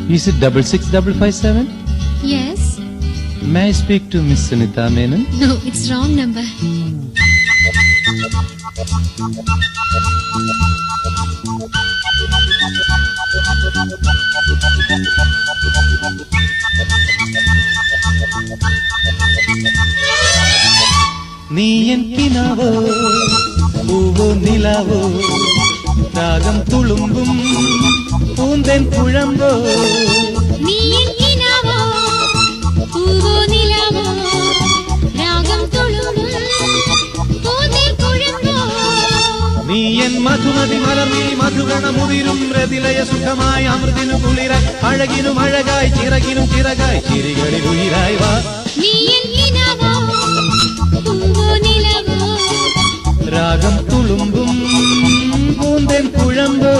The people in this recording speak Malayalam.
Is it 66557? Yes. May I speak to Miss Sunita Menon? No, it's wrong number. നീ എൻ കിനാവോ പൂവോ നിലാവോ രാഗം തുളുമ്പും പൂന്തൻ കുഴമ്പോ നീ എന്തിനാവോ പൂവോ നിലാവോ രാഗം തുളുമ്പും പൂന്തേൻ കുഴമ്പോ നീ എൻ മധുമതി മലർന്നീ മധുഗണമുതിരും രതിലയ സുഖമായ അമൃതിനു കുളിരായി അഴകിനും അഴകായി ചിറകിനും ചിറകായി ചിരികളിൽ ഉയിരായി വാ നീ എന്തിനാവോ പൂവോ നിലാവോ രാഗം തുളുമ്പും പൂന്തൻ കുഴമ്പോ